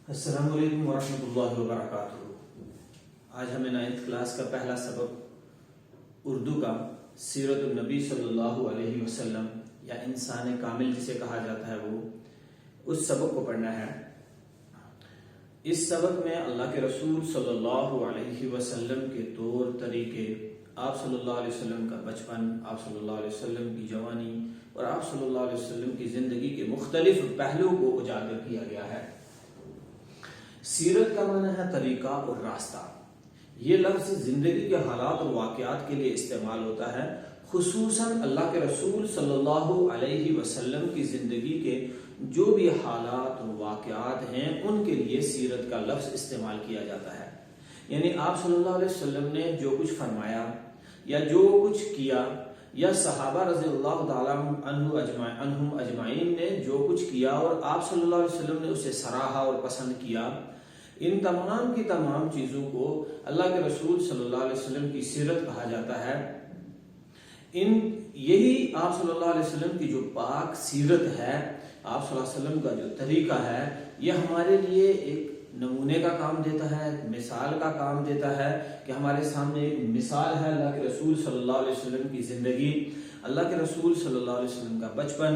السلام علیکم ورحمۃ اللہ وبرکاتہ۔ آج ہمیں 9th کلاس کا پہلا سبق اردو کا سیرت النبی صلی اللہ علیہ وسلم یا انسان کامل جسے کہا جاتا ہے وہ اس سبق کو پڑھنا ہے۔ اس سبق میں اللہ کے رسول صلی اللہ علیہ وسلم کے طور طریقے، آپ صلی اللہ علیہ وسلم کا بچپن، آپ صلی اللہ علیہ وسلم کی جوانی اور آپ صلی اللہ علیہ وسلم کی زندگی کے مختلف پہلوؤں کو اجاگر کیا گیا ہے۔ سیرت کا معنی ہے طریقہ اور راستہ۔ یہ لفظ زندگی کے حالات اور واقعات کے لیے استعمال ہوتا ہے، خصوصاً اللہ کے رسول صلی اللہ علیہ وسلم کی زندگی کے جو بھی حالات اور واقعات ہیں ان کے لیے سیرت کا لفظ استعمال کیا جاتا ہے۔ یعنی آپ صلی اللہ علیہ وسلم نے جو کچھ فرمایا یا جو کچھ کیا یا صحابہ رضی اللہ تعالیٰ عنہم اجمعین نے جو کچھ کیا اور آپ صلی اللہ علیہ وسلم نے اسے سراہا اور پسند کیا، ان تمام کی تمام چیزوں کو اللہ کے رسول صلی اللہ علیہ وسلم کی سیرت کہا جاتا ہے۔ یہی آپ صلی اللہ علیہ وسلم کی جو پاک سیرت ہے، آپ صلی اللہ علیہ وسلم کا جو طریقہ ہے، یہ ہمارے لیے ایک نمونے کا کام دیتا ہے، مثال کا کام دیتا ہے کہ ہمارے سامنے ایک مثال ہے اللہ کے رسول صلی اللہ علیہ وسلم کی زندگی، اللہ کے رسول صلی اللہ علیہ وسلم کا بچپن،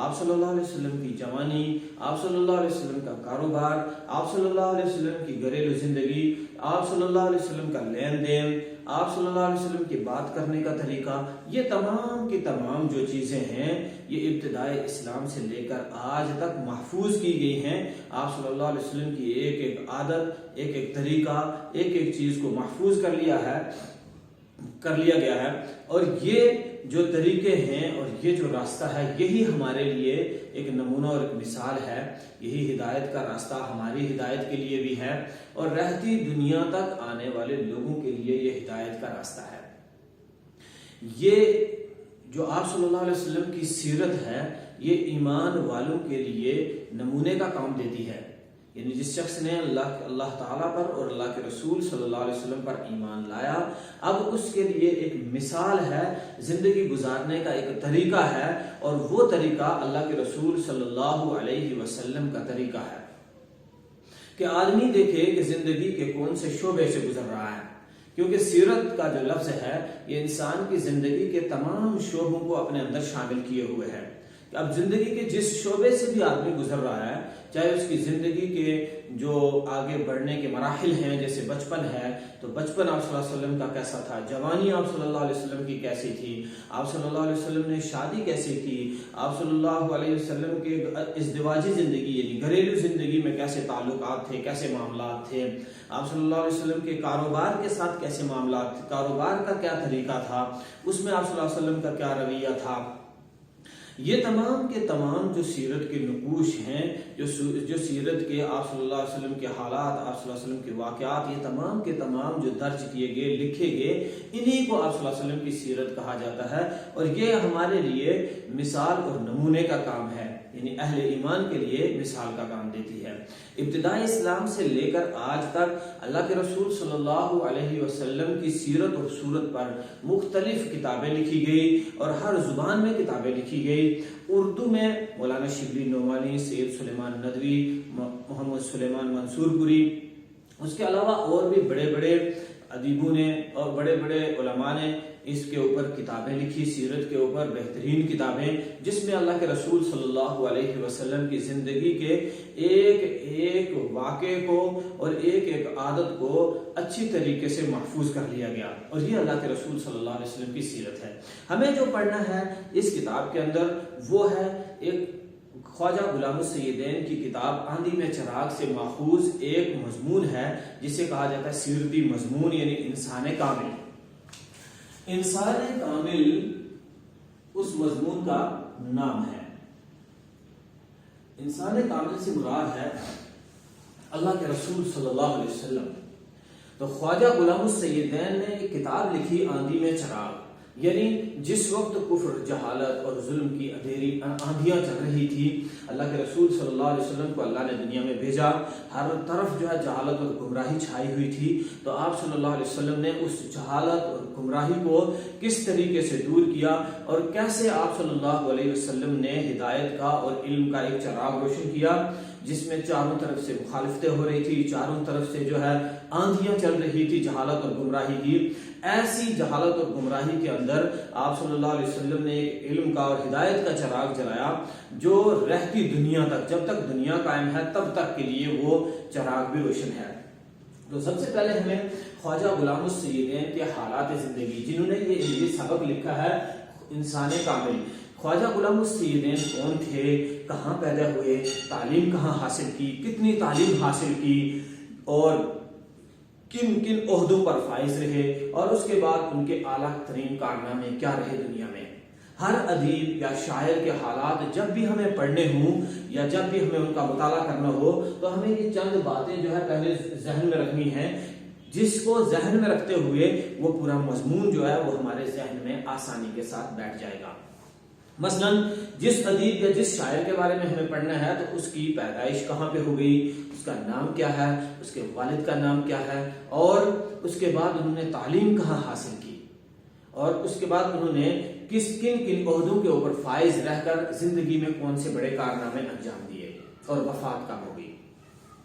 آپ صلی اللہ علیہ وسلم کی جوانی، آپ صلی اللہ علیہ وسلم کا کاروبار، آپ صلی اللہ علیہ وسلم کی گھریلو زندگی، آپ صلی اللہ علیہ وسلم کا لین دین، آپ صلی اللہ علیہ وسلم کی بات کرنے کا طریقہ، یہ تمام کی تمام جو چیزیں ہیں یہ ابتدائے اسلام سے لے کر آج تک محفوظ کی گئی ہیں۔ آپ صلی اللہ علیہ وسلم کی ایک ایک عادت، ایک ایک طریقہ، ایک ایک چیز کو محفوظ کر لیا گیا ہے، اور یہ جو طریقے ہیں اور یہ جو راستہ ہے یہی ہمارے لیے ایک نمونہ اور ایک مثال ہے۔ یہی ہدایت کا راستہ ہماری ہدایت کے لیے بھی ہے اور رہتی دنیا تک آنے والے لوگوں کے لیے یہ ہدایت کا راستہ ہے۔ یہ جو آپ صلی اللہ علیہ وسلم کی سیرت ہے یہ ایمان والوں کے لیے نمونے کا کام دیتی ہے۔ یعنی جس شخص نے اللہ تعالیٰ پر اور اللہ کے رسول صلی اللہ علیہ وسلم پر ایمان لایا، اب اس کے لیے ایک مثال ہے، زندگی گزارنے کا ایک طریقہ ہے، اور وہ طریقہ اللہ کے رسول صلی اللہ علیہ وسلم کا طریقہ ہے کہ آدمی دیکھے کہ زندگی کے کون سے شعبے سے گزر رہا ہے، کیونکہ سیرت کا جو لفظ ہے یہ انسان کی زندگی کے تمام شعبوں کو اپنے اندر شامل کیے ہوئے ہے۔ اب زندگی کے جس شعبے سے بھی آدمی گزر رہا ہے، چاہے اس کی زندگی کے جو آگے بڑھنے کے مراحل ہیں، جیسے بچپن ہے تو بچپن آپ صلی اللہ علیہ وسلم کا کیسا تھا، جوانی آپ صلی اللہ علیہ وسلم کی کیسی تھی، آپ صلی اللہ علیہ وسلم نے شادی کیسی کی، آپ صلی اللہ علیہ وسلم کے ازدواجی زندگی یعنی گھریلو زندگی میں کیسے تعلقات تھے، کیسے معاملات تھے، آپ صلی اللہ علیہ وسلم کے کاروبار کے ساتھ کیسے معاملات تھے، کاروبار کا کیا طریقہ تھا، اس میں آپ صلی اللہ علیہ وسلم کا کیا رویہ تھا۔ یہ تمام کے تمام جو سیرت کے نقوش ہیں، جو سیرت کے آپ صلی اللہ علیہ وسلم کے حالات، آپ صلی اللہ علیہ وسلم کے واقعات، یہ تمام کے تمام جو درج کیے گئے، لکھے گئے، انہی کو آپ صلی اللہ علیہ وسلم کی سیرت کہا جاتا ہے، اور یہ ہمارے لیے مثال اور نمونے کا کام ہے، یعنی اہل ایمان کے لیے مثال کا کام دیتی ہے۔ ابتدائی اسلام سے لے کر آج تک اللہ کے رسول صلی اللہ علیہ وسلم کی سیرت اور صورت پر مختلف کتابیں لکھی گئی اور ہر زبان میں کتابیں لکھی گئی۔ اردو میں مولانا شبلی نعمانی، سید سلیمان ندوی، محمد سلیمان منصور پوری، اس کے علاوہ اور بھی بڑے بڑے ادیبوں نے اور بڑے بڑے علماء نے اس کے اوپر کتابیں لکھی، سیرت کے اوپر بہترین کتابیں، جس میں اللہ کے رسول صلی اللہ علیہ وسلم کی زندگی کے ایک ایک واقعے کو اور ایک ایک عادت کو اچھی طریقے سے محفوظ کر لیا گیا، اور یہ اللہ کے رسول صلی اللہ علیہ وسلم کی سیرت ہے۔ ہمیں جو پڑھنا ہے اس کتاب کے اندر وہ ہے ایک خواجہ غلام السیدین کی کتاب آندھی میں چراغ سے ماخوذ ایک مضمون ہے جسے کہا جاتا ہے سیرتی مضمون، یعنی انسان کامل۔ انسان کامل اس مضمون کا نام ہے۔ انسان کامل سے مراد ہے اللہ کے رسول صلی اللہ علیہ وسلم۔ تو خواجہ غلام السیدین نے ایک کتاب لکھی آندھی میں چراغ، یعنی جس وقت کفر، جہالت اور ظلم کی اندھیری آندھیاں چل رہی تھی، اللہ کے رسول صلی اللہ علیہ وسلم کو اللہ نے دنیا میں بھیجا، ہر طرف جو ہے جہالت اور گمراہی چھائی ہوئی تھی، تو آپ صلی اللہ علیہ وسلم نے اس جہالت اور گمراہی کو کس طریقے سے دور کیا اور کیسے آپ صلی اللہ علیہ وسلم نے ہدایت کا اور علم کا ایک چراغ روشن کیا، جس میں چاروں طرف سے مخالفتیں ہو رہی تھی، چاروں طرف سے جو ہے آندھیاں چل رہی تھی جہالت اور گمراہی کی، ایسی جہالت اور گمراہی کے اندر آپ صلی اللہ علیہ وسلم نے ایک علم کا اور ہدایت کا چراغ جلایا جو رہتی دنیا تک، جب تک دنیا قائم ہے تب تک کے لیے وہ چراغ بھی روشن ہے۔ تو سب سے پہلے ہمیں خواجہ غلام السیدین کے حالات زندگی، جنہوں نے یہ سبق لکھا ہے انسان کامل، خواجہ غلام السیدین کون تھے، کہاں پیدا ہوئے، تعلیم کہاں حاصل کی، کتنی تعلیم حاصل کی، اور کن کن عہدوں پر فائز رہے، اور اس کے بعد ان کے اعلیٰ ترین کارنامے کیا رہے دنیا میں۔ ہر ادیب یا شاعر کے حالات جب بھی ہمیں پڑھنے ہوں یا جب بھی ہمیں ان کا مطالعہ کرنا ہو تو ہمیں یہ چند باتیں جو ہے پہلے ذہن میں رکھنی ہیں، جس کو ذہن میں رکھتے ہوئے وہ پورا مضمون جو ہے وہ ہمارے ذہن میں آسانی کے ساتھ بیٹھ جائے گا۔ مثلا جس ادیب یا جس شاعر کے بارے میں ہمیں پڑھنا ہے تو اس کی پیدائش کہاں پہ ہو گئی، اس کا نام کیا ہے، اس کے والد کا نام کیا ہے، اور اس کے بعد انہوں نے تعلیم کہاں حاصل کی، اور اس کے بعد انہوں نے کن عہدوں کے اوپر فائز رہ کر زندگی میں کون سے بڑے کارنامے انجام دیے، اور وفات کب ہوگی۔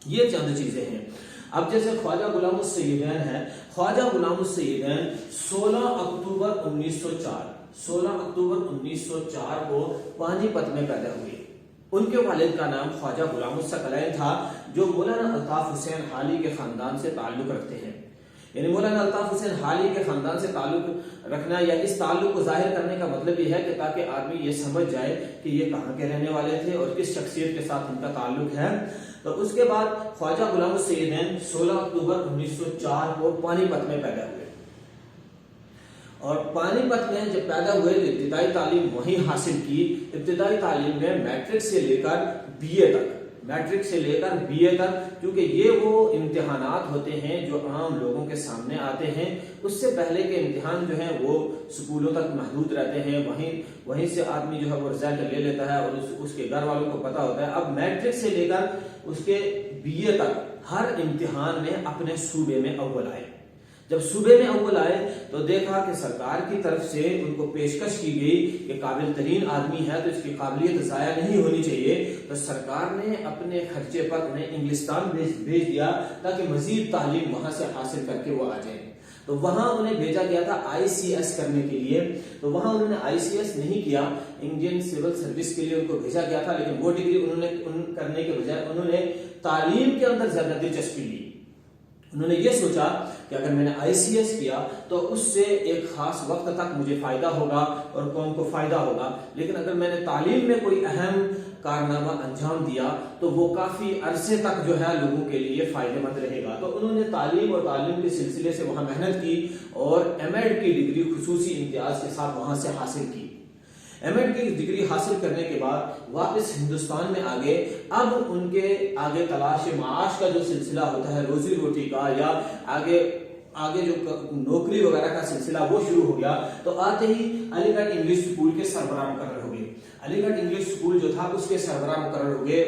یہ چند چیزیں ہیں۔ اب جیسے خواجہ غلام السیدین ہے، خواجہ غلام السیدین 16 اکتوبر 1904 کو پانی پت میں پیدا ہوئے۔ ان کے والد کا نام خواجہ غلام الثقلین تھا، جو مولانا الطاف حسین حالی کے خاندان سے تعلق رکھتے ہیں۔ یعنی مولانا الطاف حسین حالی کے خاندان سے تعلق رکھنا یا اس تعلق کو ظاہر کرنے کا مطلب یہ ہے کہ تاکہ آدمی یہ سمجھ جائے کہ یہ کہاں کے رہنے والے تھے اور کس شخصیت کے ساتھ ان کا تعلق ہے۔ تو اس کے بعد خواجہ غلام السیدین 16 اکتوبر 1904 کو پانی پت میں پیدا ہوئے، اور پانی پت میں جب پیدا ہوئے تو ابتدائی تعلیم وہیں حاصل کی۔ ابتدائی تعلیم میں میٹرک سے لے کر بی اے تک، کیونکہ یہ وہ امتحانات ہوتے ہیں جو عام لوگوں کے سامنے آتے ہیں۔ اس سے پہلے کے امتحان جو ہیں وہ سکولوں تک محدود رہتے ہیں، وہیں سے آدمی جو ہے وہ رزلٹ لے لیتا ہے اور اس کے گھر والوں کو پتا ہوتا ہے۔ اب میٹرک سے لے کر اس کے بی اے تک ہر امتحان میں اپنے صوبے میں اول آئے۔ جب صوبے میں اول آئے تو دیکھا کہ سرکار کی طرف سے ان کو پیشکش کی گئی کہ قابل ترین آدمی ہے تو اس کی قابلیت ضائع نہیں ہونی چاہیے، تو سرکار نے اپنے خرچے پر انہیں انگلستان بھیج دیا تاکہ مزید تعلیم وہاں سے حاصل کر کے وہ آ جائیں۔ تو وہاں انہیں بھیجا گیا تھا ICS کرنے کے لیے، تو وہاں انہوں نے ICS نہیں کیا، انڈین سول سروس کے لیے ان کو بھیجا گیا تھا، لیکن وہ ڈگری انہوں نے کرنے کے بجائے انہوں نے تعلیم کے اندر زیادہ دلچسپی لی۔ انہوں نے یہ سوچا کہ اگر میں نے ICS کیا تو اس سے ایک خاص وقت تک مجھے فائدہ ہوگا اور قوم کو فائدہ ہوگا، لیکن اگر میں نے تعلیم میں کوئی اہم کارنامہ انجام دیا تو وہ کافی عرصے تک جو ہے لوگوں کے لیے فائدہ مند رہے گا۔ تو انہوں نے تعلیم اور تعلیم کے سلسلے سے وہاں محنت کی اور M.Ed کی ڈگری خصوصی امتیاز کے ساتھ وہاں سے حاصل کی۔ M.Ed کی ڈگری حاصل کرنے کے بعد واپس ہندوستان میں آگے۔ اب ان کے آگے تلاش معاش کا جو سلسلہ ہوتا ہے، روزی روٹی کا، یا آگے جو نوکری وغیرہ کا سلسلہ وہ شروع ہو گیا، تو آتے ہی علی گڑھ انگلش اسکول کے سربراہ مقرر ہو گئے۔ علی گڑھ انگلش اسکول جو تھا اس کے سربراہ مقرر ہو گئے،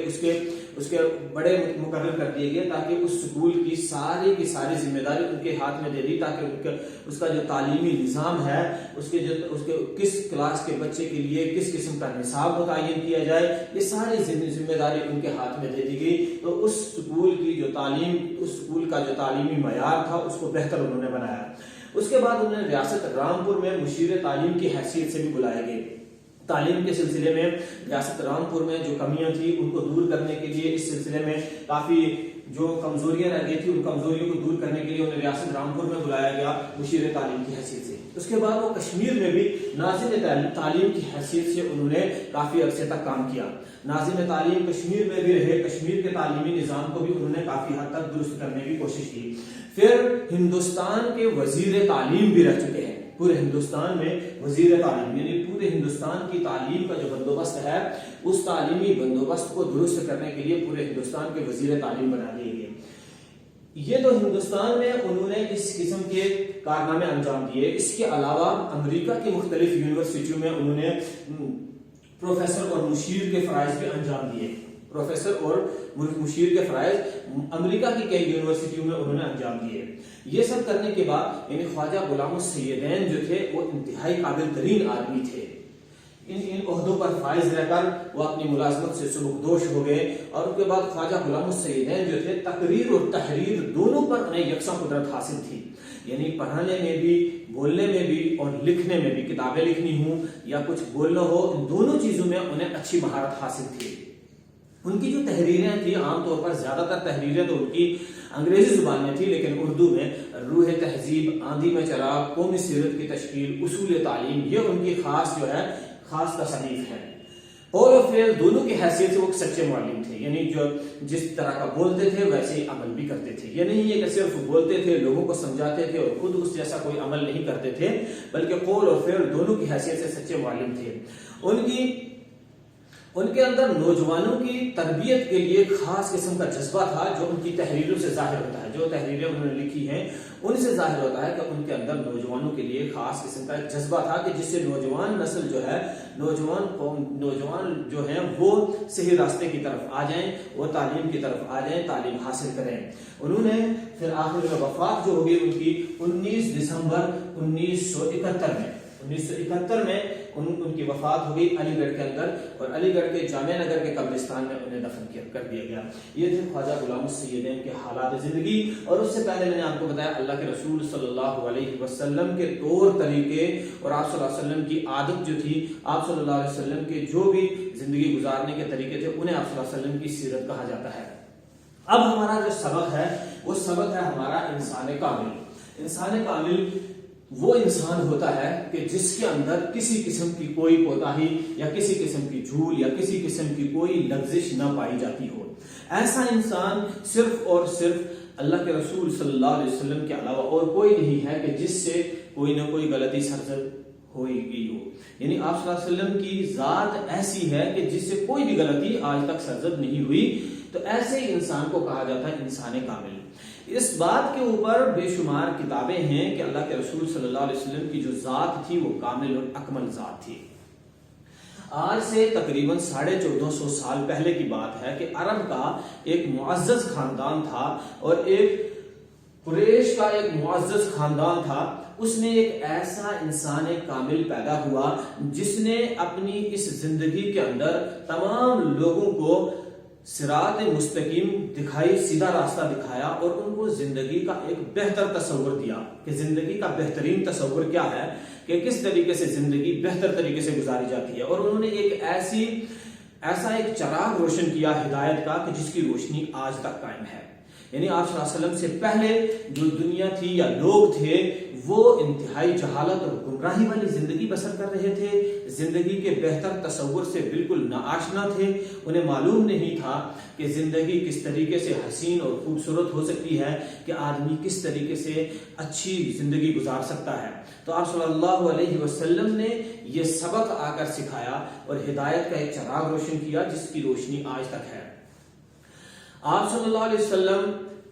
اس کے بڑے مقرر کر دیے گئے تاکہ اس اسکول کی ساری ذمہ داری ان کے ہاتھ میں دے دی، تاکہ اس کا جو تعلیمی نظام ہے، اس کے کس کلاس کے بچے کے لیے کس قسم کا نصاب متعین کیا جائے، یہ ساری ذمہ داری ان کے ہاتھ میں دے دی گئی۔ تو اس اسکول کا جو تعلیمی معیار تھا اس کو بہتر انہوں نے بنایا۔ اس کے بعد انہوں نے ریاست رامپور میں مشیر تعلیم کی حیثیت سے بھی بلائے گئے۔ تعلیم کے سلسلے میں ریاست رامپور میں جو کمیاں تھیں ان کو دور کرنے کے لیے، اس سلسلے میں کافی جو کمزوریاں رہ گئی تھی ان کمزوریوں کو دور کرنے کے لیے انہیں ریاست رامپور میں بلایا گیا مشیر تعلیم کی حیثیت سے۔ اس کے بعد وہ کشمیر میں بھی ناظم تعلیم کی حیثیت سے انہوں نے کافی عرصے تک کام کیا۔ ناظم تعلیم کشمیر میں بھی رہے، کشمیر کے تعلیمی نظام کو بھی انہوں نے کافی حد تک درست کرنے کی کوشش کی۔ پھر ہندوستان کے وزیر تعلیم بھی رہ چکے ہیں، پورے ہندوستان میں وزیر تعلیم، یعنی پورے ہندوستان کی تعلیم کا جو بندوبست ہے اس تعلیمی بندوبست کو درست کرنے کے لیے پورے ہندوستان کے وزیر تعلیم بنا دیے گئے۔ یہ تو ہندوستان میں انہوں نے اس قسم کے کارنامے انجام دیے۔ اس کے علاوہ امریکہ کی مختلف یونیورسٹیوں میں انہوں نے پروفیسر اور مشیر کے فرائض بھی انجام دیے۔ پروفیسر اور مشیر کے فرائض امریکہ کی کئی یونیورسٹیوں میں انہوں نے انجام دیے۔ یہ سب کرنے کے بعد یعنی خواجہ غلام السیدین جو تھے وہ انتہائی قابل ترین آدمی تھے۔ ان عہدوں پر فائز رہ کر وہ اپنی ملازمت سے سبکدوش ہو گئے، اور ان کے بعد خواجہ غلام السیدین جو تھے تقریر اور تحریر دونوں پر انہیں یکساں قدرت حاصل تھی، یعنی پڑھانے میں بھی، بولنے میں بھی اور لکھنے میں بھی، کتابیں لکھنی ہوں یا کچھ بولنا ہو، ان دونوں چیزوں میں انہیں اچھی مہارت حاصل تھی۔ ان کی جو تحریریں تھیں عام طور پر زیادہ تر تحریریں تو ان کی انگریزی زبان میں تھی، لیکن اردو میں روح تہذیب، آندھی میں چراغ، قومی سیرت کی تشکیل، اصول تعلیم، یہ ان کی خاص تصانیف ہے۔ قول و فعل دونوں کی حیثیت سے وہ سچے معلم تھے، یعنی جو جس طرح کا بولتے تھے ویسے ہی عمل بھی کرتے تھے، یہ نہیں ہے کہ صرف بولتے تھے، لوگوں کو سمجھاتے تھے اور خود اس جیسا کوئی عمل نہیں کرتے تھے، بلکہ قول اور فعل دونوں کی حیثیت سے سچے معلم تھے۔ ان کے اندر نوجوانوں کی تربیت کے لیے خاص قسم کا جذبہ تھا، جو ان کی تحریروں سے ظاہر ہوتا ہے، جو تحریریں انہوں نے لکھی ہیں ان سے ظاہر ہوتا ہے کہ ان کے اندر نوجوانوں کے لیے خاص قسم کا ایک جذبہ تھا کہ جس سے نوجوان نسل جو ہے، نوجوان جو ہیں وہ صحیح راستے کی طرف آ جائیں، وہ تعلیم کی طرف آ جائیں، تعلیم حاصل کریں۔ انہوں نے پھر آخر میں وفات جو ہوگی ان کی 19 دسمبر 1971 میں ان کی وفات ہوگی علی گڑھ کے اندر، اور علی گڑھ کے جامعہ نگر کے قبرستان میں انہیں دفن کر دیا گیا۔ یہ تھے خواجہ غلام السیدین کے حالات زندگی، اور اس سے پہلے میں نے آپ کو بتایا اللہ کے رسول صلی اللہ علیہ وسلم کے طور طریقے اور آپ صلی اللہ علیہ وسلم کی عادت جو تھی، آپ صلی اللہ علیہ وسلم کے جو بھی زندگی گزارنے کے طریقے تھے، انہیں آپ صلی اللہ علیہ وسلم کی سیرت کہا جاتا ہے۔ اب ہمارا جو سبق ہے وہ سبق ہے ہمارا انسان کامل۔ انسان کامل وہ انسان ہوتا ہے کہ جس کے اندر کسی قسم کی کوئی کوتاہی یا کسی قسم کی جھول یا کسی قسم کی کوئی لغزش نہ پائی جاتی ہو۔ ایسا انسان صرف اور صرف اللہ کے رسول صلی اللہ علیہ وسلم کے علاوہ اور کوئی نہیں ہے کہ جس سے کوئی نہ کوئی غلطی سرزد ہوئی ہو، یعنی آپ صلی اللہ علیہ وسلم کی ذات ایسی ہے کہ جس سے کوئی بھی غلطی آج تک سرزد نہیں ہوئی، تو ایسے ہی انسان کو کہا جاتا ہے انسان کامل۔ اس بات کے اوپر بے شمار کتابیں ہیں کہ اللہ کے رسول صلی اللہ علیہ وسلم کی جو ذات تھی وہ کامل اور اکمل ذات تھی۔ آج سے تقریباً 1450 سال پہلے کی بات ہے کہ عرب کا ایک معزز خاندان تھا، اور ایک قریش کا ایک معزز خاندان تھا، اس نے ایک ایسا انسان کامل پیدا ہوا جس نے اپنی اس زندگی کے اندر تمام لوگوں کو صراط مستقیم دکھائی، سیدھا راستہ دکھایا، اور ان کو زندگی کا ایک بہتر تصور دیا کہ زندگی کا بہترین تصور کیا ہے، کہ کس طریقے سے زندگی بہتر طریقے سے گزاری جاتی ہے۔ اور انہوں نے ایسا ایک چراغ روشن کیا ہدایت کا کہ جس کی روشنی آج تک قائم ہے۔ یعنی آپ صلی اللہ علیہ وسلم سے پہلے جو دنیا تھی یا لوگ تھے وہ انتہائی جہالت اور گمراہی والی زندگی بسر کر رہے تھے، زندگی کے بہتر تصور سے بالکل ناآشنا تھے، انہیں معلوم نہیں تھا کہ زندگی کس طریقے سے حسین اور خوبصورت ہو سکتی ہے، کہ آدمی کس طریقے سے اچھی زندگی گزار سکتا ہے۔ تو آپ صلی اللہ علیہ وسلم نے یہ سبق آ کر سکھایا اور ہدایت کا ایک چراغ روشن کیا جس کی روشنی آج تک ہے۔ آپ صلی اللہ علیہ وسلم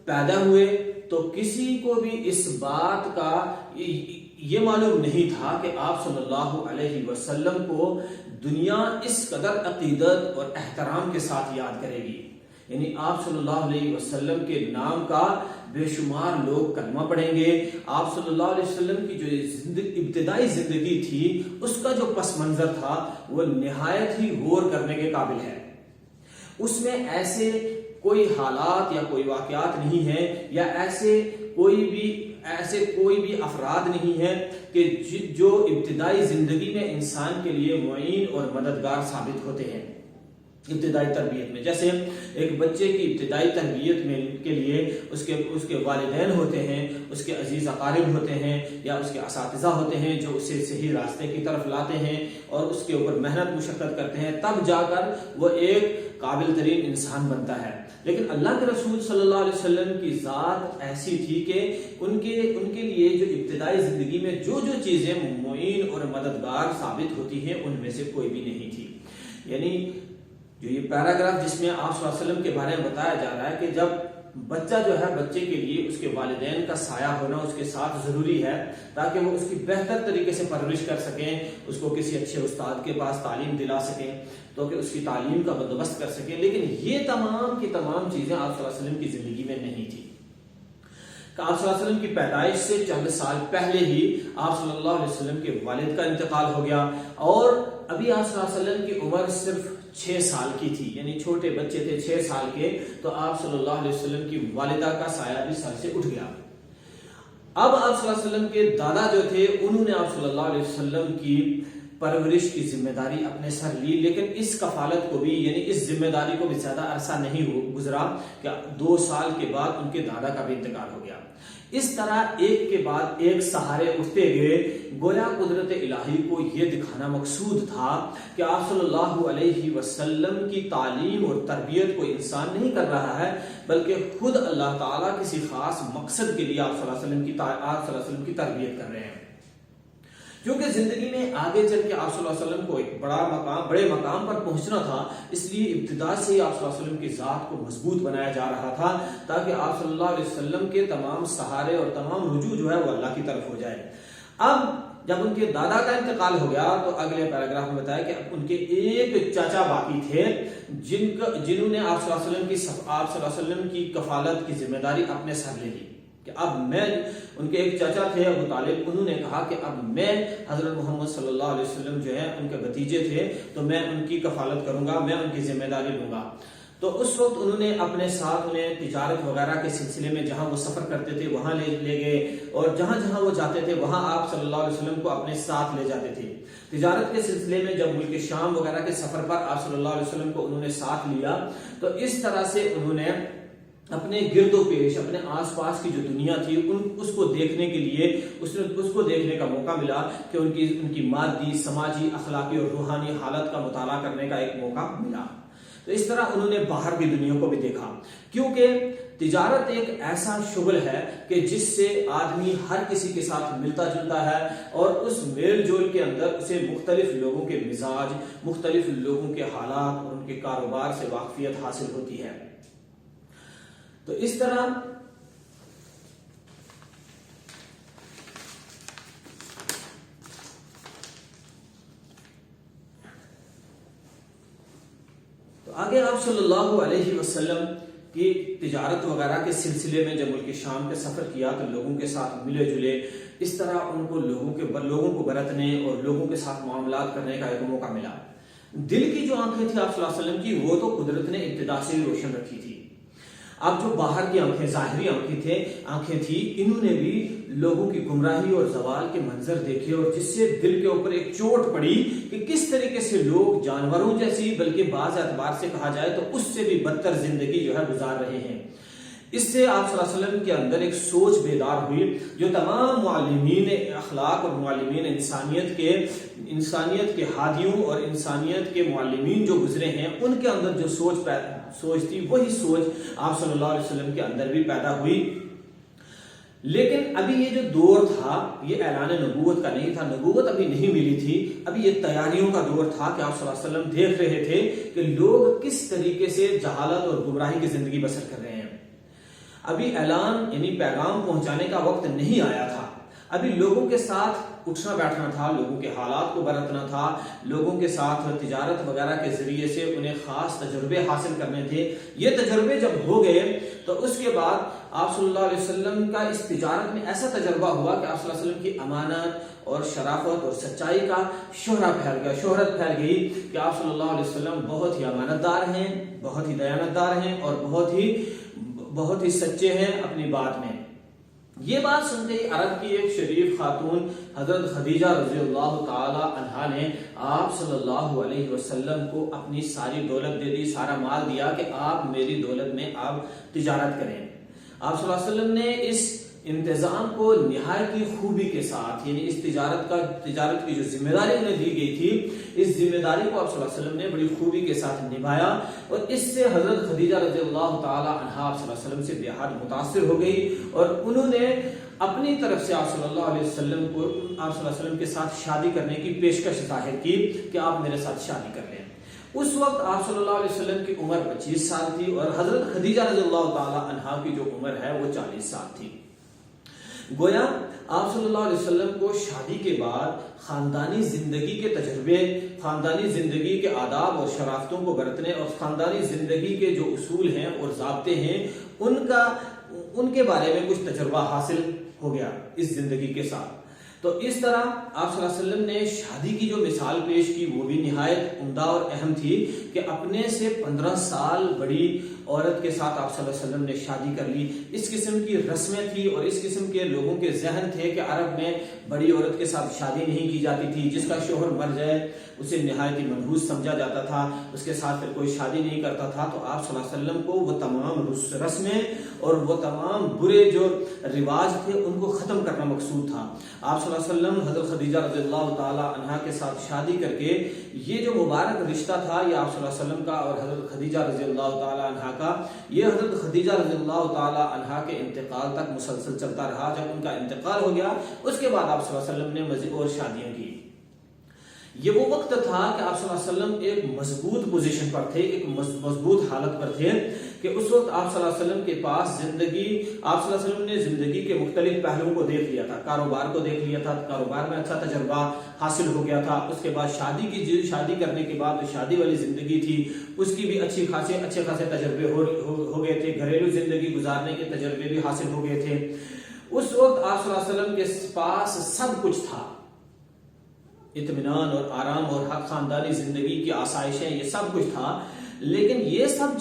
پیدا ہوئے تو کسی کو بھی اس بات کا یہ معلوم نہیں تھا کہ آپ صلی اللہ علیہ وسلم کو دنیا اس قدر عقیدت اور احترام کے ساتھ یاد کرے گی۔ یعنی آپ صلی اللہ علیہ وسلم کے نام کا بے شمار لوگ کلمہ پڑھیں گے۔ آپ صلی اللہ علیہ وسلم کی جو ابتدائی زندگی تھی اس کا جو پس منظر تھا وہ نہایت ہی غور کرنے کے قابل ہے۔ اس میں ایسے کوئی حالات یا کوئی واقعات نہیں ہیں یا ایسے کوئی بھی افراد نہیں ہیں کہ جو ابتدائی زندگی میں انسان کے لیے معین اور مددگار ثابت ہوتے ہیں ابتدائی تربیت میں۔ جیسے ایک بچے کی ابتدائی تربیت میں کے لیے اس کے والدین ہوتے ہیں، اس کے عزیز اقارب ہوتے ہیں یا اس کے اساتذہ ہوتے ہیں جو اسے صحیح راستے کی طرف لاتے ہیں اور اس کے اوپر محنت مشقت کرتے ہیں، تب جا کر وہ ایک قابل ترین انسان بنتا ہے۔ لیکن اللہ کے رسول صلی اللہ علیہ وسلم کی ذات ایسی تھی کہ ان کے لیے جو ابتدائی زندگی میں جو چیزیں معین اور مددگار ثابت ہوتی ہیں ان میں سے کوئی بھی نہیں تھی۔ یعنی جو یہ پیراگراف جس میں آپ صلی اللہ علیہ وسلم کے بارے میں بتایا جا رہا ہے کہ جب بچہ جو ہے بچے کے لیے اس کے والدین کا سایہ ہونا اس کے ساتھ ضروری ہے تاکہ وہ اس کی بہتر طریقے سے پرورش کر سکیں، اس کو کسی اچھے استاد کے پاس تعلیم دلا سکیں تو کہ اس کی تعلیم کا بندوبست کر سکیں۔ لیکن یہ تمام کی تمام چیزیں آپ صلی اللہ علیہ وسلم کی زندگی میں نہیں تھی۔ آپ صلی اللہ علیہ وسلم کی پیدائش سے چند سال پہلے ہی آپ صلی اللہ علیہ وسلم کے والد کا انتقال ہو گیا اور ابھی آپ صلی اللہ علیہ وسلم کی عمر صرف 6 سال کی تھی، یعنی چھوٹے بچے تھے 6 سال کے، تو آپ صلی اللہ علیہ وسلم کی والدہ کا سایہ بھی سر سے اٹھ گیا۔ اب آپ صلی اللہ علیہ وسلم کے دادا جو تھے انہوں نے آپ صلی اللہ علیہ وسلم کی پرورش کی ذمہ داری اپنے سر لی، لیکن اس کفالت کو بھی، یعنی اس ذمہ داری کو بھی زیادہ عرصہ نہیں گزرا کہ 2 سال کے بعد ان کے دادا کا بھی انتقال ہو گیا۔ اس طرح ایک کے بعد ایک سہارے اٹھتے گئے، گویا قدرت الہی کو یہ دکھانا مقصود تھا کہ آپ صلی اللہ علیہ وسلم کی تعلیم اور تربیت کو انسان نہیں کر رہا ہے، بلکہ خود اللہ تعالیٰ کسی خاص مقصد کے لیے آپ صلی اللہ علیہ وسلم کی تربیت کر رہے ہیں۔ کیونکہ زندگی میں آگے چل کے آپ صلی اللہ علیہ وسلم کو ایک بڑے مقام پر پہنچنا تھا، اس لیے ابتدا سے ہی آپ صلی اللہ علیہ وسلم کی ذات کو مضبوط بنایا جا رہا تھا، تاکہ آپ صلی اللہ علیہ وسلم کے تمام سہارے اور تمام رجوع جو ہے وہ اللہ کی طرف ہو جائے۔ اب جب ان کے دادا کا انتقال ہو گیا تو اگلے پیراگراف میں بتایا کہ ان کے ایک چاچا باقی تھے جنہوں نے آپ صلی اللہ علیہ وسلم کی کفالت کی ذمہ داری اپنے سر لے لی، کہ اب میں، ان کے ایک چاچا تھے ابو طالب، انہوں نے کہا کہ اب میں حضرت محمد صلی اللہ علیہ وسلم جو ہے ان کے بھتیجے تھے تو میں ان کی کفالت کروں گا، میں ان کی ذمہ داری لوں گا۔ تو اس وقت انہوں نے اپنے ساتھ میں تجارت وغیرہ کے سلسلے میں جہاں وہ سفر کرتے تھے وہاں لے گئے، اور جہاں جہاں وہ جاتے تھے وہاں آپ صلی اللہ علیہ وسلم کو اپنے ساتھ لے جاتے تھے۔ تجارت کے سلسلے میں جب ملک شام وغیرہ کے سفر پر آپ صلی اللہ علیہ وسلم کو انہوں نے ساتھ لیا، تو اس طرح سے انہوں نے اپنے گرد و پیش، اپنے آس پاس کی جو دنیا تھی اس کو دیکھنے کے لیے اس کو دیکھنے کا موقع ملا، کہ ان کی مادی، سماجی، اخلاقی اور روحانی حالت کا مطالعہ کرنے کا ایک موقع ملا۔ تو اس طرح انہوں نے باہر کی دنیا کو بھی دیکھا، کیونکہ تجارت ایک ایسا شغل ہے کہ جس سے آدمی ہر کسی کے ساتھ ملتا جلتا ہے، اور اس میل جول کے اندر اسے مختلف لوگوں کے مزاج، مختلف لوگوں کے حالات اور ان کے کاروبار سے واقفیت حاصل ہوتی ہے۔ تو اس طرح آگے آپ صلی اللہ علیہ وسلم کی تجارت وغیرہ کے سلسلے میں جب ملک شام کے سفر کیا تو لوگوں کے ساتھ ملے جلے، اس طرح ان کو لوگوں کو برتنے اور لوگوں کے ساتھ معاملات کرنے کا ایک موقع ملا۔ دل کی جو آنکھیں تھی آپ صلی اللہ علیہ وسلم کی، وہ تو قدرت نے ابتدا سے ہی روشن رکھی تھی۔ اب جو باہر کی آنکھیں، ظاہری آنکھیں تھی، انہوں نے بھی لوگوں کی گمراہی اور زوال کے منظر دیکھے، اور جس سے دل کے اوپر ایک چوٹ پڑی کہ کس طریقے سے لوگ جانوروں جیسی، بلکہ بعض اعتبار سے کہا جائے تو اس سے بھی بدتر زندگی جو ہے گزار رہے ہیں۔ اس سے آپ صلی اللہ علیہ وسلم کے اندر ایک سوچ بیدار ہوئی، جو تمام معلمین اخلاق اور معلمین انسانیت کے ہادیوں اور انسانیت کے معلمین جو گزرے ہیں، ان کے اندر جو سوچ تھی، وہی سوچ آپ صلی اللہ علیہ وسلم کے اندر بھی پیدا ہوئی۔ لیکن ابھی یہ جو دور تھا یہ اعلان نبوت کا نہیں تھا، نبوت ابھی نہیں ملی تھی، ابھی یہ تیاریوں کا دور تھا کہ آپ صلی اللہ علیہ وسلم دیکھ رہے تھے کہ لوگ کس طریقے سے جہالت اور گمراہی کی زندگی بسر کر رہے ہیں۔ ابھی اعلان یعنی پیغام پہنچانے کا وقت نہیں آیا تھا، ابھی لوگوں کے ساتھ اٹھنا بیٹھنا تھا، لوگوں کے حالات کو برتنا تھا، لوگوں کے ساتھ تجارت وغیرہ کے ذریعے سے انہیں خاص تجربے حاصل کرنے تھے۔ یہ تجربے جب ہو گئے تو اس کے بعد آپ صلی اللہ علیہ وسلم کا اس تجارت میں ایسا تجربہ ہوا کہ آپ صلی اللہ علیہ وسلم کی امانت اور شرافت اور سچائی کا شہرت پھیل گئی کہ آپ صلی اللہ علیہ وسلم بہت ہی امانت دار ہیں، بہت ہی دیانت دار ہیں، اور بہت ہی سچے ہیں اپنی بات میں۔ یہ بات سنتے ہی عرب کی ایک شریف خاتون حضرت خدیجہ رضی اللہ تعالی عنہا نے آپ صلی اللہ علیہ وسلم کو اپنی ساری دولت دے دی، سارا مال دیا کہ آپ میری دولت میں آپ تجارت کریں۔ آپ صلی اللہ علیہ وسلم نے اس انتظام کو نہایت ہی خوبی کے ساتھ، یعنی اس تجارت کی جو ذمہ داری انہیں دی گئی تھی، اس ذمہ داری کو آپ صلی اللہ علیہ وسلم نے بڑی خوبی کے ساتھ نبھایا، اور اس سے حضرت خدیجہ رضی اللہ تعالی عنہا آپ صلی اللہ علیہ وسلم سے بےحد متاثر ہو گئی، اور انہوں نے اپنی طرف سے آپ صلی اللہ علیہ وسلم کے ساتھ شادی کرنے کی پیشکش ظاہر کی کہ آپ میرے ساتھ شادی کر لیں۔ اس وقت آپ صلی اللہ علیہ وسلم کی عمر 25 سال تھی، اور حضرت خدیجہ رضی اللہ تعالی عنہا کی جو عمر ہے وہ 40 سال تھی۔ گویا آپ صلی اللہ علیہ وسلم کو شادی کے بعد خاندانی زندگی کے تجربے، خاندانی زندگی کے آداب اور شرافتوں کو برتنے، اور خاندانی زندگی کے جو اصول ہیں اور ضابطے ہیں ان کے بارے میں کچھ تجربہ حاصل ہو گیا اس زندگی کے ساتھ۔ تو اس طرح آپ صلی اللہ علیہ وسلم نے شادی کی جو مثال پیش کی وہ بھی نہایت عمدہ اور اہم تھی کہ اپنے سے 15 سال بڑی عورت کے ساتھ آپ صلی اللہ علیہ وسلم نے شادی کر لی. اس قسم کی رسمیں تھی اور اس قسم کے لوگوں کے ذہن تھے کہ عرب میں بڑی عورت کے ساتھ شادی نہیں کی جاتی تھی. جس کا شوہر مر جائے اسے نہایت ہی منحوس سمجھا جاتا تھا, اس کے ساتھ پھر کوئی شادی نہیں کرتا تھا. تو آپ صلی اللہ علیہ وسلم کو وہ تمام رسمیں اور وہ تمام برے جو رواج تھے ان کو ختم کرنا مقصود تھا. آپ صلی اللہ علیہ وسلم حضرت خدیجہ رضی اللہ تعالی عنہا کے ساتھ شادی کر کے یہ جو مبارک رشتہ تھا یہ آپ صلی اللہ علیہ وسلم کا اور حضرت خدیجہ رضی اللہ تعالی عنہا کا, یہ حضرت خدیجہ رضی اللہ تعالی عنہا کے انتقال تک مسلسل چلتا رہا. جب ان کا انتقال ہو گیا اس کے بعد آپ صلی اللہ علیہ وسلم نے مزید اور شادیاں کی. یہ وہ وقت تھا کہ آپ صلی اللہ علیہ وسلم ایک مضبوط پوزیشن پر تھے, ایک مضبوط حالت پر تھے کہ اس وقت آپ صلی اللہ علیہ وسلم کے پاس زندگی, آپ صلی اللہ علیہ وسلم نے زندگی کے مختلف پہلوؤں کو دیکھ لیا تھا, کاروبار کو دیکھ لیا تھا, کاروبار میں اچھا تجربہ حاصل ہو گیا تھا. اس کے بعد شادی کرنے کے بعد شادی والی زندگی تھی اس کی بھی اچھے خاصے تجربے ہو گئے تھے, گھریلو زندگی گزارنے کے تجربے بھی حاصل ہو گئے تھے. اس وقت آپ صلی اللہ علیہ وسلم کے پاس سب کچھ تھا, اطمینان اور آرام اور حق خاندانی زندگی کی آسائشیں, یہ سب کچھ تھا. لیکن یہ سب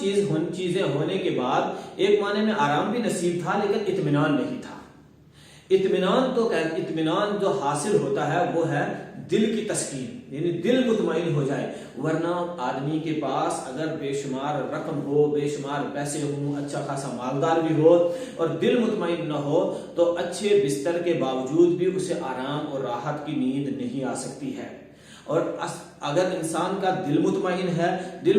چیزیں ہونے کے بعد ایک معنی میں آرام بھی نصیب تھا لیکن اطمینان نہیں تھا. اطمینان جو حاصل ہوتا ہے وہ ہے دل کی تسکین, یعنی دل مطمئن ہو جائے. ورنہ آدمی کے پاس اگر بے شمار رقم ہو, بے شمار پیسے ہوں, اچھا خاصا مالدار بھی ہو اور دل مطمئن نہ ہو تو اچھے بستر کے باوجود بھی اسے آرام اور راحت کی نیند نہیں آ سکتی ہے. اور اگر انسان کا دل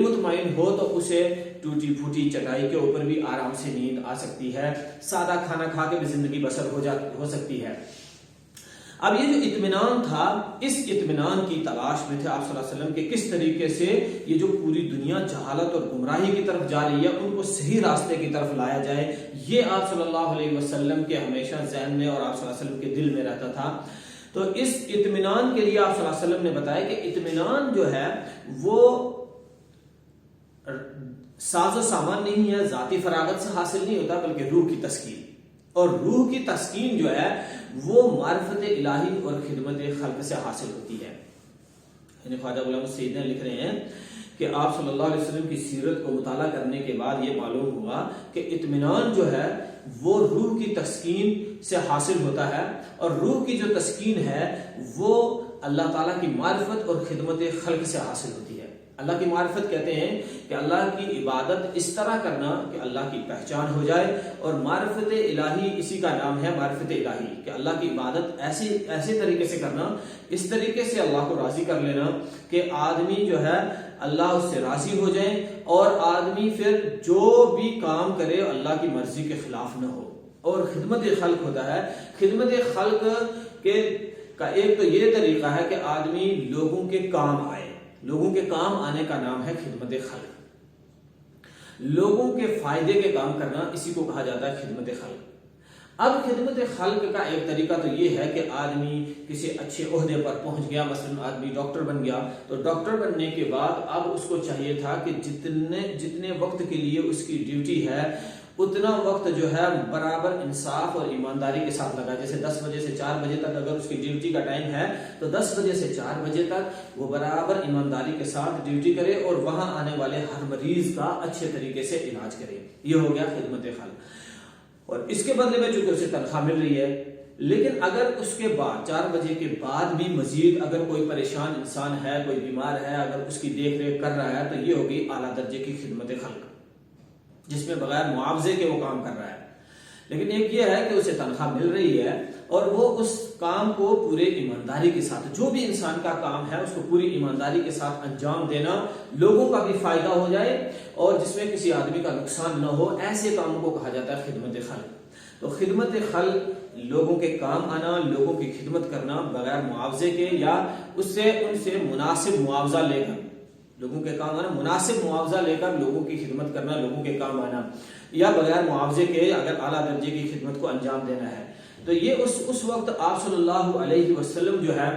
مطمئن ہو تو اسے ٹوٹی پھوٹی چٹائی کے اوپر بھی آرام سے نیند آ سکتی ہے, سادہ کھانا کھا کے بھی زندگی بسر ہو سکتی ہے. اب یہ جو اطمینان تھا, اس اطمینان کی تلاش میں تھے آپ صلی اللہ علیہ وسلم کہ کس طریقے سے یہ جو پوری دنیا جہالت اور گمراہی کی طرف جا رہی ہے ان کو صحیح راستے کی طرف لایا جائے. یہ آپ صلی اللہ علیہ وسلم کے ہمیشہ ذہن میں اور آپ صلی اللہ علیہ وسلم کے دل میں رہتا تھا. تو اس اطمینان کے لیے آپ صلی اللہ علیہ وسلم نے بتایا کہ اطمینان جو ہے وہ ساز و سامان نہیں ہے, ذاتی فراغت سے حاصل نہیں ہوتا بلکہ روح کی تسکین. اور روح کی تسکین جو ہے وہ معرفت الہی اور خدمت خلق سے حاصل ہوتی ہے. یعنی خواجہ غلام السید نے لکھ رہے ہیں کہ آپ صلی اللہ علیہ وسلم کی سیرت کو مطالعہ کرنے کے بعد یہ معلوم ہوا کہ اطمینان جو ہے وہ روح کی تسکین سے حاصل ہوتا ہے, اور روح کی جو تسکین ہے وہ اللہ تعالیٰ کی معرفت اور خدمت خلق سے حاصل ہوتی ہے. اللہ کی معرفت کہتے ہیں کہ اللہ کی عبادت اس طرح کرنا کہ اللہ کی پہچان ہو جائے, اور معرفت الہی اسی کا نام ہے معرفت الہی, کہ اللہ کی عبادت ایسے طریقے سے کرنا, اس طریقے سے اللہ کو راضی کر لینا کہ آدمی جو ہے اللہ اس سے راضی ہو جائے اور آدمی پھر جو بھی کام کرے اللہ کی مرضی کے خلاف نہ ہو. اور خدمت خلق ہوتا ہے, خدمت خلق کا ایک تو یہ طریقہ ہے کہ آدمی لوگوں کے کام آئے, لوگوں کے کام آنے کا نام ہے خدمت خلق. لوگوں کے فائدے کے کام کرنا اسی کو کہا جاتا ہے خدمت خلق. اب خدمت خلق کا ایک طریقہ تو یہ ہے کہ آدمی کسی اچھے عہدے پر پہنچ گیا, مثلا آدمی ڈاکٹر بن گیا, تو ڈاکٹر بننے کے بعد اب اس کو چاہیے تھا کہ جتنے وقت کے لیے اس کی ڈیوٹی ہے اتنا وقت جو ہے برابر انصاف اور ایمانداری کے ساتھ لگا. جیسے 10 بجے سے 4 بجے تک اگر اس کی ڈیوٹی کا ٹائم ہے تو 10 بجے سے 4 بجے تک وہ برابر ایمانداری کے ساتھ ڈیوٹی کرے اور وہاں آنے والے ہر مریض کا اچھے طریقے سے علاج کرے. یہ ہو گیا خدمت خلق. اور اس کے بدلے میں چونکہ اسے تنخواہ مل رہی ہے, لیکن اگر اس کے بعد 4 بجے کے بعد بھی مزید اگر کوئی پریشان انسان ہے, کوئی بیمار ہے, اگر اس کی دیکھ ریکھ کر رہا ہے تو یہ ہوگی اعلیٰ درجے کی خدمت خلق, جس میں بغیر معاوضے کے وہ کام کر رہا ہے. لیکن ایک یہ ہے کہ اسے تنخواہ مل رہی ہے اور وہ اس کام کو پورے ایمانداری کے ساتھ, جو بھی انسان کا کام ہے اس کو پوری ایمانداری کے ساتھ انجام دینا, لوگوں کا بھی فائدہ ہو جائے اور جس میں کسی آدمی کا نقصان نہ ہو, ایسے کاموں کو کہا جاتا ہے خدمت خلق. تو خدمت خلق لوگوں کے کام آنا, لوگوں کی خدمت کرنا بغیر معاوضے کے یا ان سے مناسب معاوضہ لے کر, لوگوں کے کام آنا, مناسب معاوضہ لے کر لوگوں کی خدمت کرنا, لوگوں کے کام آنا, یا بغیر معاوضے کے اگر اعلیٰ درجے کی خدمت کو انجام دینا ہے. تو یہ اس وقت آپ صلی اللہ علیہ وسلم جو ہے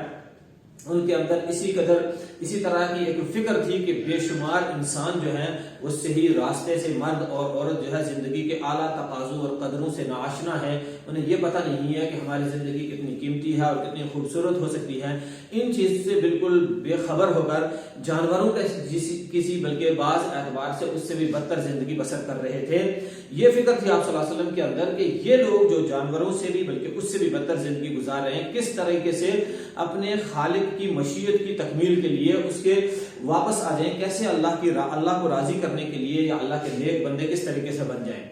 ان کے اندر اسی قدر اسی طرح کی ایک فکر تھی کہ بے شمار انسان جو ہیں وہ صحیح راستے سے، مرد اور عورت جو ہے زندگی کے اعلیٰ تقاضوں اور قدروں سے ناآشنا ہے، انہیں یہ پتہ نہیں ہے کہ ہماری زندگی کتنی قیمتی ہے اور کتنی خوبصورت ہو سکتی ہے۔ ان چیز سے بالکل بے خبر ہو کر جانوروں کے کسی بلکہ بعض اعتبار سے اس سے بھی بدتر زندگی بسر کر رہے تھے۔ یہ فکر تھی آپ صلی اللہ علیہ وسلم کے اندر کہ یہ لوگ جو جانوروں سے بھی بلکہ اس سے بھی بدتر زندگی گزار رہے ہیں، کس طریقے سے اپنے خالق کی مشیت کی تکمیل کے لیے اس کے واپس آ جائیں، کیسے اللہ کو راضی کرنے کے لیے یا اللہ کے نیک بندے کس طریقے سے بن جائیں۔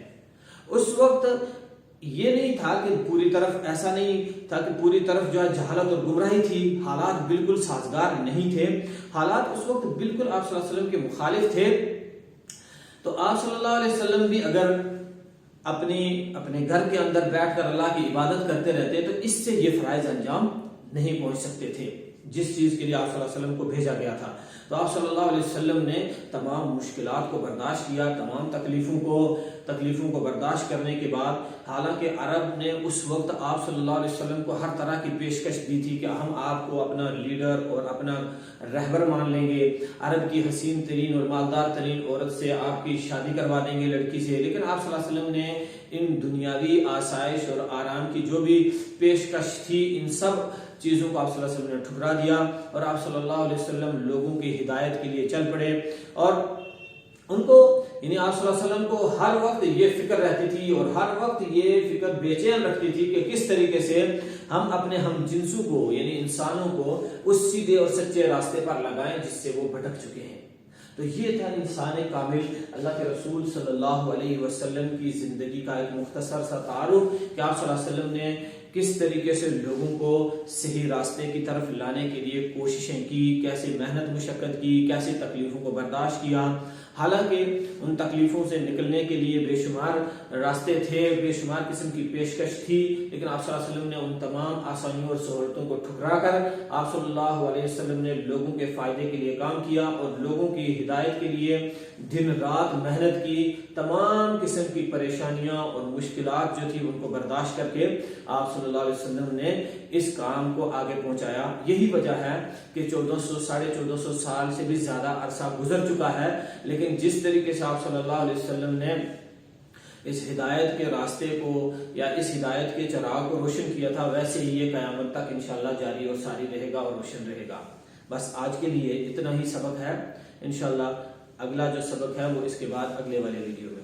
اس وقت یہ نہیں تھا کہ پوری طرف، ایسا نہیں تھا کہ پوری طرف جو ہے جہالت اور گمراہی تھی، حالات بالکل سازگار نہیں تھے، حالات اس وقت بالکل آپ صلی اللہ علیہ وسلم کے مخالف تھے۔ تو آپ صلی اللہ علیہ وسلم بھی اگر اپنے گھر کے اندر بیٹھ کر اللہ کی عبادت کرتے رہتے تو اس سے یہ فرائض انجام نہیں پہنچ سکتے تھے جس چیز کے لیے آپ صلی اللہ علیہ وسلم کو بھیجا گیا تھا۔ تو آپ صلی اللہ علیہ وسلم نے تمام مشکلات کو برداشت کیا، تمام تکلیفوں کو برداشت کرنے کے بعد، حالانکہ عرب نے اس وقت آپ صلی اللہ علیہ وسلم کو ہر طرح کی پیشکش دی تھی کہ ہم آپ کو اپنا لیڈر اور اپنا رہبر مان لیں گے، عرب کی حسین ترین اور مالدار ترین عورت سے آپ کی شادی کروا دیں گے، لڑکی سے، لیکن آپ صلی اللہ علیہ وسلم نے ان دنیاوی آسائش اور آرام کی جو بھی پیشکش تھی، ان سب چیزوں کو آپ صلی اللہ علیہ وسلم نے ٹھکرا دیا، اور آپ صلی اللہ علیہ وسلم لوگوں کی ہدایت کے لیے چل پڑے۔ اور ان کو یعنی آپ صلی اللہ علیہ وسلم کو ہر وقت یہ فکر رہتی تھی اور ہر وقت یہ فکر بے چین رکھتی تھی کہ کس طریقے سے ہم اپنے ہم جنسوں کو یعنی انسانوں کو اس سیدھے اور سچے راستے پر لگائیں جس سے وہ بھٹک چکے ہیں۔ تو یہ تھا انسان کامل، اللہ کے رسول صلی اللہ علیہ وسلم کی زندگی کا ایک مختصر سا تعارف کہ آپ صلی اللہ علیہ وسلم نے کس طریقے سے لوگوں کو صحیح راستے کی طرف لانے کے لیے کوششیں کی، کیسے محنت مشقت کی، کیسے تکلیفوں کو برداشت کیا۔ حالانکہ ان تکلیفوں سے نکلنے کے لیے بے شمار راستے تھے، بے شمار قسم کی پیشکش تھی، لیکن آپ صلی اللہ علیہ وسلم نے ان تمام آسانیوں اور سہولتوں کو ٹھکرا کر آپ صلی اللہ علیہ وسلم نے لوگوں کے فائدے کے لیے کام کیا اور لوگوں کی ہدایت کے لیے دن رات محنت کی، تمام قسم کی پریشانیاں اور مشکلات جو تھی ان کو برداشت کر کے آپ صلی اللہ علیہ وسلم نے اس کام کو آگے پہنچایا۔ یہی وجہ ہے کہ 1400 سال سے بھی زیادہ عرصہ گزر چکا ہے، لیکن جس طریقے سے آپ صلی اللہ علیہ وسلم نے اس ہدایت کے راستے کو یا اس ہدایت کے چراغ کو روشن کیا تھا، ویسے ہی یہ قیامت تک انشاءاللہ جاری اور ساری رہے گا اور روشن رہے گا۔ بس آج کے لیے اتنا ہی سبق ہے، انشاءاللہ اگلا جو سبق ہے وہ اس کے بعد اگلے والے ویڈیو میں